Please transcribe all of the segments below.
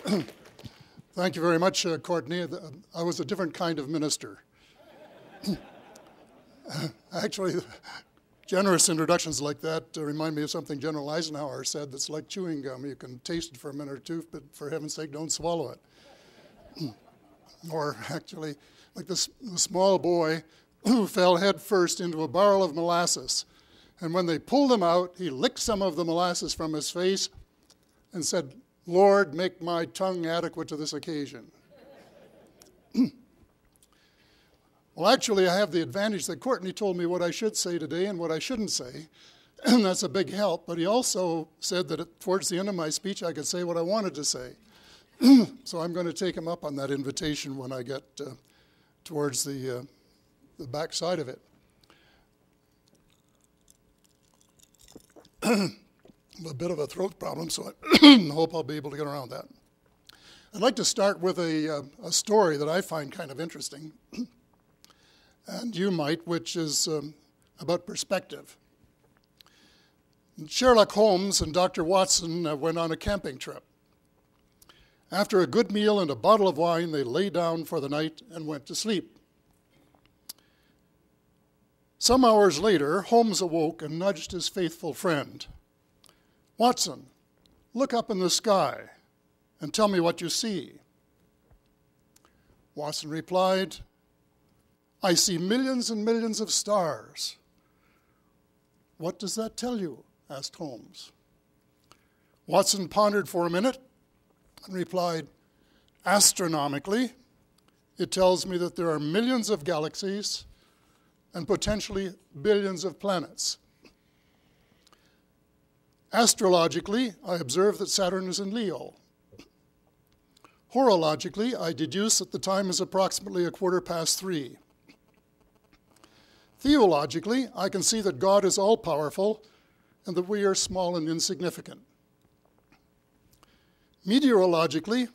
Thank you very much, Courtney. I was a different kind of minister. Actually, generous introductions like that remind me of something General Eisenhower said that's like chewing gum. You can taste it for a minute or two, but for heaven's sake, don't swallow it. Or actually, like the small boy who fell head first into a barrel of molasses. And when they pulled him out, he licked some of the molasses from his face and said, "Lord, make my tongue adequate to this occasion." Well, actually, I have the advantage that Courtney told me what I should say today and what I shouldn't say, and that's a big help. But he also said that towards the end of my speech, I could say what I wanted to say. So I'm going to take him up on that invitation when I get towards the back side of it. A bit of a throat problem, so I hope I'll be able to get around that. I'd like to start with a story that I find kind of interesting, and you might, which is about perspective. Sherlock Holmes and Dr. Watson went on a camping trip. After a good meal and a bottle of wine, they lay down for the night and went to sleep. Some hours later, Holmes awoke and nudged his faithful friend. "Watson, look up in the sky and tell me what you see." Watson replied, "I see millions and millions of stars." "What does that tell you?" asked Holmes. Watson pondered for a minute and replied, "Astronomically, it tells me that there are millions of galaxies and potentially billions of planets. Astrologically, I observe that Saturn is in Leo. Horologically, I deduce that the time is approximately 3:15. Theologically, I can see that God is all-powerful and that we are small and insignificant. Meteorologically,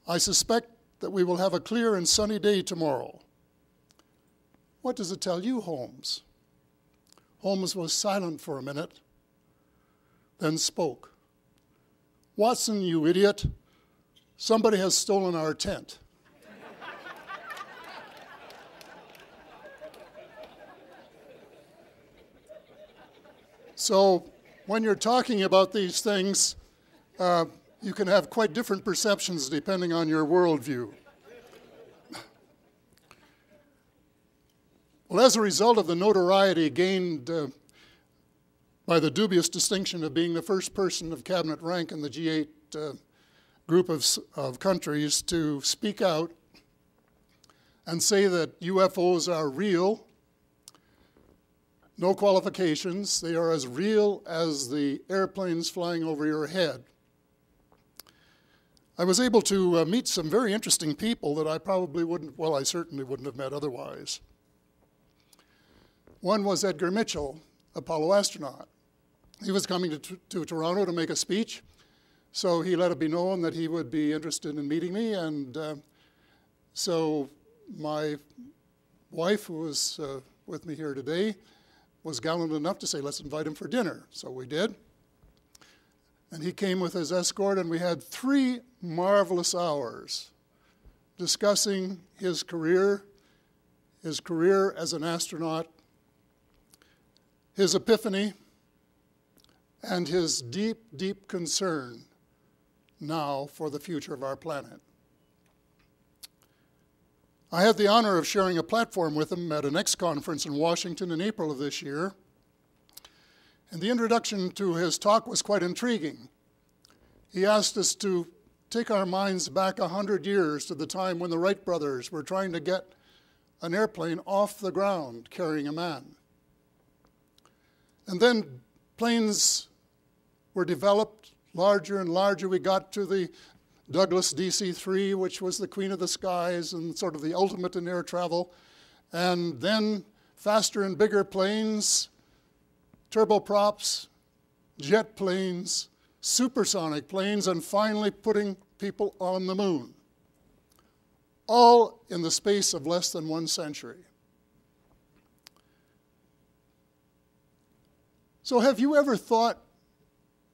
I suspect that we will have a clear and sunny day tomorrow. What does it tell you, Holmes?" Holmes was silent for a minute, then spoke. "Watson, you idiot, somebody has stolen our tent." So when you're talking about these things, you can have quite different perceptions depending on your worldview. Well, as a result of the notoriety gained by the dubious distinction of being the first person of cabinet rank in the G8 group of countries to speak out and say that UFOs are real, no qualifications, they are as real as the airplanes flying over your head. I was able to meet some very interesting people that I certainly wouldn't have met otherwise. One was Edgar Mitchell, Apollo astronaut. He was coming to Toronto to make a speech, so he let it be known that he would be interested in meeting me, and so my wife, who was with me here today, was gallant enough to say, "Let's invite him for dinner." So we did. And he came with his escort, and we had 3 marvelous hours discussing his career as an astronaut, his epiphany, and his deep, deep concern now for the future of our planet. I had the honor of sharing a platform with him at an X conference in Washington in April of this year, and the introduction to his talk was quite intriguing. He asked us to take our minds back 100 years to the time when the Wright brothers were trying to get an airplane off the ground carrying a man. And then planes were developed larger and larger. We got to the Douglas DC-3, which was the queen of the skies and sort of the ultimate in air travel. And then faster and bigger planes, turboprops, jet planes, supersonic planes, and finally putting people on the moon. All in the space of less than 1 century. So have you ever thought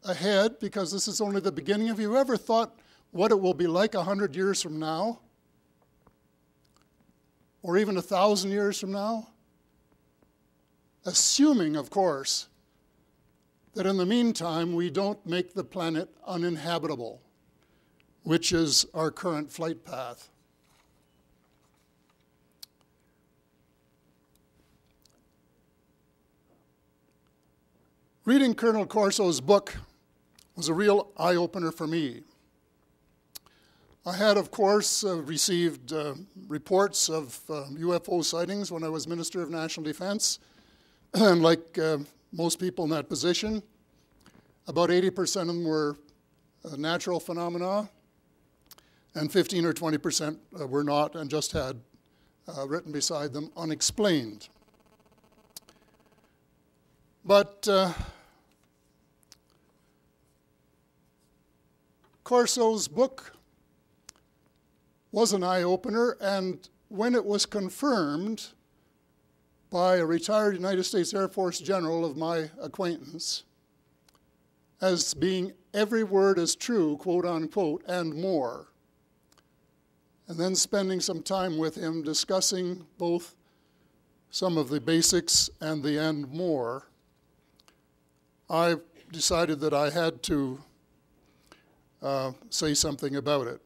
ahead, because this is only the beginning, have you ever thought what it will be like 100 years from now, or even 1,000 years from now, assuming, of course, that in the meantime we don't make the planet uninhabitable, which is our current flight path. Reading Colonel Corso's book was a real eye-opener for me. I had, of course, received reports of UFO sightings when I was Minister of National Defense, and like most people in that position, about 80% of them were natural phenomena, and 15 or 20% were not, and just had written beside them, unexplained. But Corso's book was an eye-opener, and when it was confirmed by a retired United States Air Force general of my acquaintance as being every word is true, quote unquote, and more, and then spending some time with him discussing both some of the basics and the and more, I decided that I had to say something about it.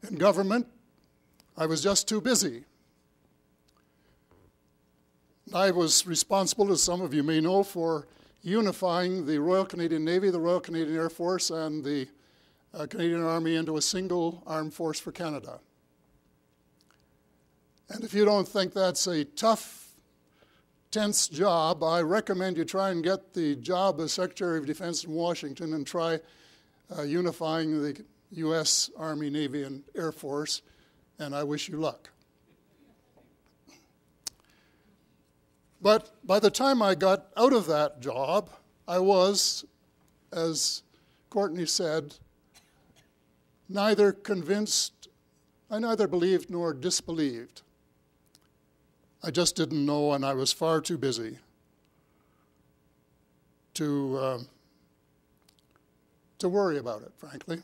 In government, I was just too busy. I was responsible, as some of you may know, for unifying the Royal Canadian Navy, the Royal Canadian Air Force, and the Canadian Army into a single armed force for Canada. And if you don't think that's a tough, tense job, I recommend you try and get the job as Secretary of Defense in Washington and try unifying the U.S. Army, Navy, and Air Force, and I wish you luck. But by the time I got out of that job, I was, as Courtney said, neither convinced, I neither believed nor disbelieved. I just didn't know, and I was far too busy to worry about it, frankly.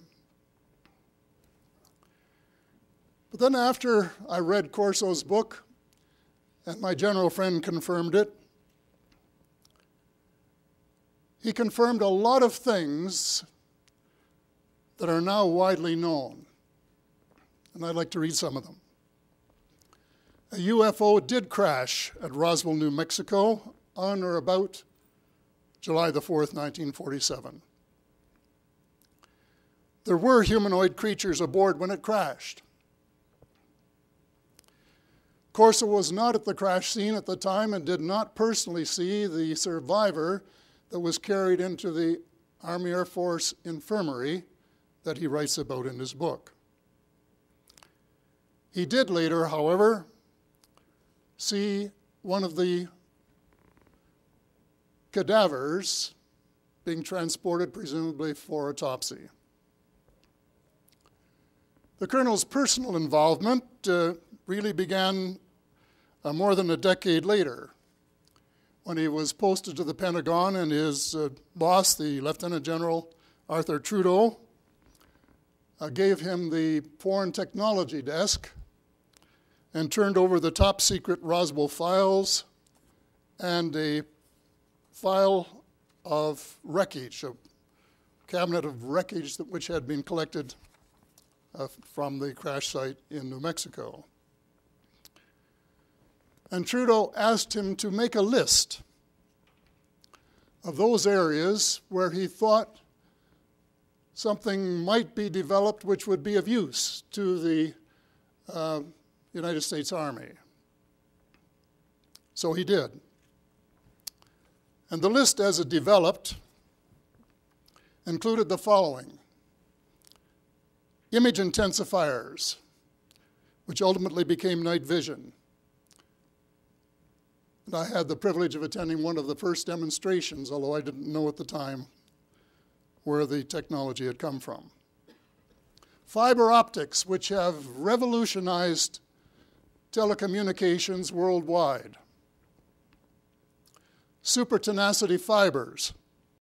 But then after I read Corso's book, and my general friend confirmed it, he confirmed a lot of things that are now widely known. And I'd like to read some of them. A UFO did crash at Roswell, New Mexico on or about July the 4th, 1947. There were humanoid creatures aboard when it crashed. Corso was not at the crash scene at the time and did not personally see the survivor that was carried into the Army Air Force infirmary that he writes about in his book. He did later, however, see one of the cadavers being transported, presumably for autopsy. The colonel's personal involvement really began more than a decade later, when he was posted to the Pentagon and his boss, the Lieutenant General Arthur Trudeau, gave him the foreign technology desk and turned over the top secret Roswell files and a file of wreckage, a cabinet of wreckage which had been collected from the crash site in New Mexico. And Trudeau asked him to make a list of those areas where he thought something might be developed which would be of use to the United States Army. So he did. And the list as it developed included the following: image intensifiers, which ultimately became night vision. And I had the privilege of attending one of the first demonstrations, although I didn't know at the time where the technology had come from. Fiber optics, which have revolutionized telecommunications worldwide. Super tenacity fibers,